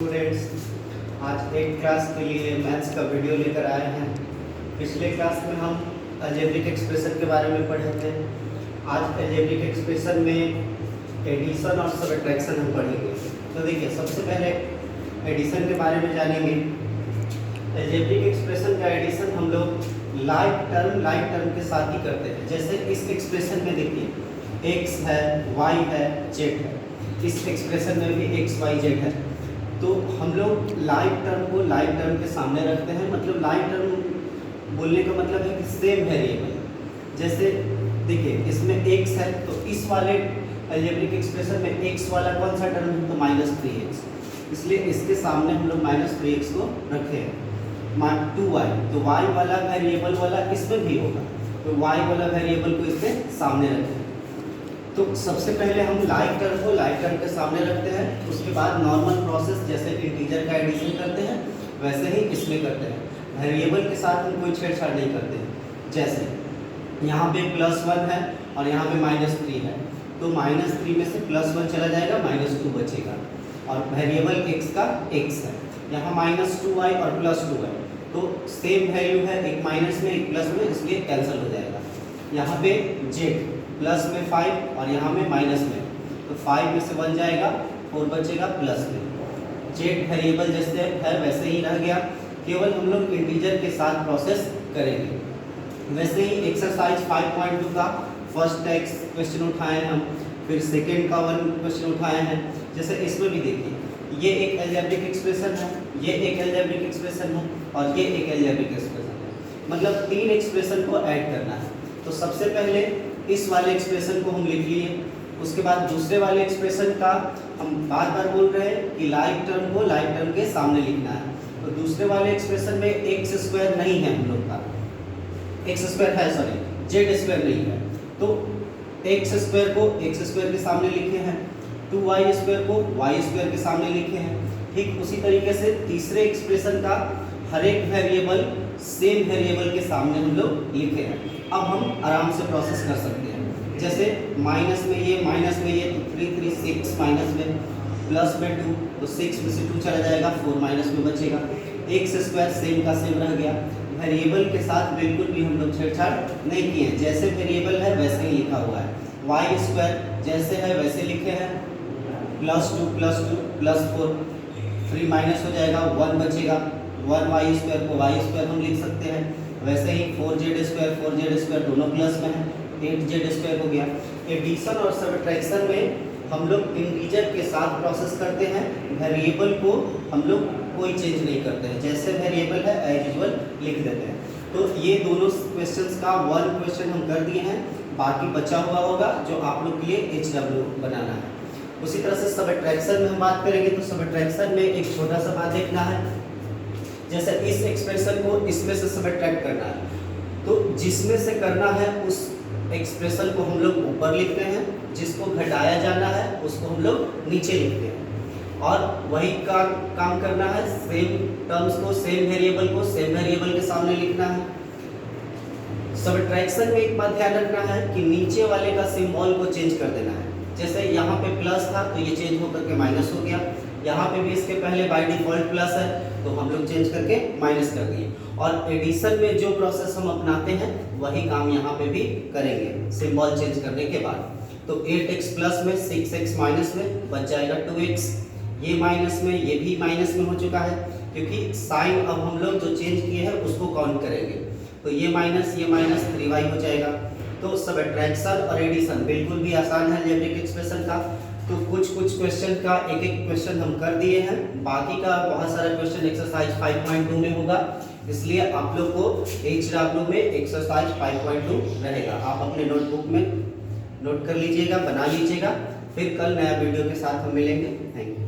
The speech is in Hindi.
स्टूडेंट्स, आज एक क्लास के लिए मैथ्स का वीडियो लेकर आए हैं। पिछले क्लास में हम अलजेब्रिक एक्सप्रेशन के बारे में पढ़े थे। आज अलजेब्रिक एक्सप्रेशन में एडिशन और सबट्रैक्शन हम पढ़ेंगे। तो देखिए, सबसे पहले एडिशन के बारे में जानेंगे। अलजेब्रिक एक्सप्रेशन का एडिशन हम लोग लाइक टर्म के साथ ही करते हैं। जैसे इस एक्सप्रेशन में देखिए, x है, y है, z है। इस एक्सप्रेशन में भी x, y, z है। तो हम लोग लाइक टर्म को लाइक टर्म के सामने रखते हैं। मतलब लाइक टर्म बोलने का मतलब है कि सेम वेरिएबल। जैसे देखिए, इसमें x है, तो इस वाले अलजेब्रिक एक्सप्रेशन में x वाला कौन सा टर्म है, तो -3x। इसलिए इसके सामने हम लोग -3x को रखे हैं। 2y, तो y वाला वेरिएबल वाला इसमें भी होगा, तो y वाला वेरिएबल को इसके सामने रखें। तो सबसे पहले हम लाइक टर्म को लाइक टर्म के सामने रखते हैं। उसके बाद नॉर्मल प्रोसेस जैसे इंटीजर का एडिशन करते हैं वैसे ही इसमें करते हैं। वेरिएबल के साथ हम कोई छेड़छाड़ नहीं करते हैं। जैसे यहाँ पे +1 है और यहाँ पे -3 है, तो -3 में से +1 चला जाएगा, -2 बचेगा। और वेरिएबल x का x है। यहाँ -2y और +2 है, तो सेम वैल्यू है, एक माइनस में एक प्लस में, इसलिए कैंसिल हो जाएगा। यहाँ पे z प्लस में 5 और यहाँ में माइनस में, तो 5 में से 1 जाएगा, 4 बचेगा प्लस में। z वेरिएबल जैसे है वैसे ही रह गया, केवल हम लोग इंटीजर के साथ प्रोसेस करेंगे। वैसे ही एक्सरसाइज 5.2 का फर्स्ट क्वेश्चन उठाए हम, फिर सेकेंड का 1 क्वेश्चन उठाए हैं। जैसे इसमें भी देखिए, ये एक अलजेब्रिक एक्सप्रेशन है, ये एक अलजेब्रिक एक्सप्रेशन है और ये एक अलजेब्रिक एक्सप्रेशन है। मतलब 3 एक्सप्रेशन को ऐड करना है। तो सबसे पहले इस वाले एक्सप्रेशन को हम लिख लिए। उसके बाद दूसरे वाले एक्सप्रेशन का हम बार बार बोल रहे हैं कि लाइक टर्म को लाइक टर्म के सामने लिखना है। तो दूसरे वाले एक्सप्रेशन में x² नहीं है, हम लोग का x² है, सॉरी z² नहीं है, तो x² को x² के सामने लिखे हैं, 2y² को y² के सामने लिखे हैं। ठीक उसी तरीके से तीसरे एक्सप्रेशन का हर एक वेरिएबल सेम वेरिएबल के सामने हम लोग लिखे हैं। अब हम आराम से प्रोसेस कर सकते हैं। जैसे माइनस में ये तो 3 3 6, माइनस में प्लस में 2, तो 6 में से 2 चला जाएगा, 4 माइनस में बचेगा। x² सेम का सेम रह गया। वेरिएबल के साथ बिल्कुल भी हम लोग छेड़छाड़ नहीं किए हैं, जैसे वेरिएबल है वैसे ही लिखा हुआ है। y² जैसे है वैसे लिखे हैं, +2 +4, 3 माइनस हो जाएगा, 1 बचेगा। 1y² को y² हम लिख सकते हैं। वैसे ही 4z² दोनों प्लस में है, 8z² हो गया। एडिशन और सबट्रैक्शन में हम लोग इंटीजर के साथ प्रोसेस करते हैं। वेरिएबल को हम लोग कोई चेंज नहीं करते हैं, जैसे वेरिएबल है एज यूजुअल लिख देते हैं। तो ये दोनों क्वेश्चंस का 1 क्वेश्चन हम कर दिए हैं, बाकी बचा हुआ होगा जो आप लोग के लिए HW बनाना है। उसी तरह से सबट्रैक्शन में हम बात करेंगे, तो सबट्रैक्शन में एक छोटा सा बात देखना है। जैसे इस एक्सप्रेशन को इसमें से सबट्रैक्ट करना है, तो जिसमें से करना है उस एक्सप्रेशन को हम लोग ऊपर लिखते हैं, जिसको घटाया जाना है उसको हम लोग नीचे लिखते हैं। और वही काम करना है, सेम टर्म्स को सेम वेरिएबल को सेम वेरिएबल के सामने लिखना है। सबट्रैक्शन में एक बात ध्यान रखना है कि नीचे वाले का सिंबल को चेंज कर देना है। जैसे यहाँ पे प्लस था तो ये चेंज होकर के माइनस हो गया, यहाँ पे भी इसके पहले बाय डिफॉल्ट प्लस है तो हम लोग चेंज करके माइनस कर दिए। और एडिशन में जो प्रोसेस हम अपनाते हैं वही काम यहाँ पे भी करेंगे सिंबल चेंज करने के बाद। तो 8x प्लस में 6x माइनस में बच जाएगा 2x। ये माइनस में ये भी माइनस में हो चुका है, क्योंकि साइन अब हम लोग जो चेंज किए हैं उसको काउंट करेंगे। तो ये माइनस 3y हो जाएगा। तो सबट्रैक्शन और एडिशन बिल्कुल भी आसान है अलजेब्रिक एक्सप्रेशन का। तो कुछ क्वेश्चन का एक क्वेश्चन हम कर दिए हैं, बाकी का बहुत सारा क्वेश्चन एक्सरसाइज 5.2 में होगा, इसलिए आप लोग को HW में एक्सरसाइज 5.2 रहेगा। आप अपने नोटबुक में नोट कर लीजिएगा, बना लीजिएगा। फिर कल नया वीडियो के साथ हम मिलेंगे। Thank you.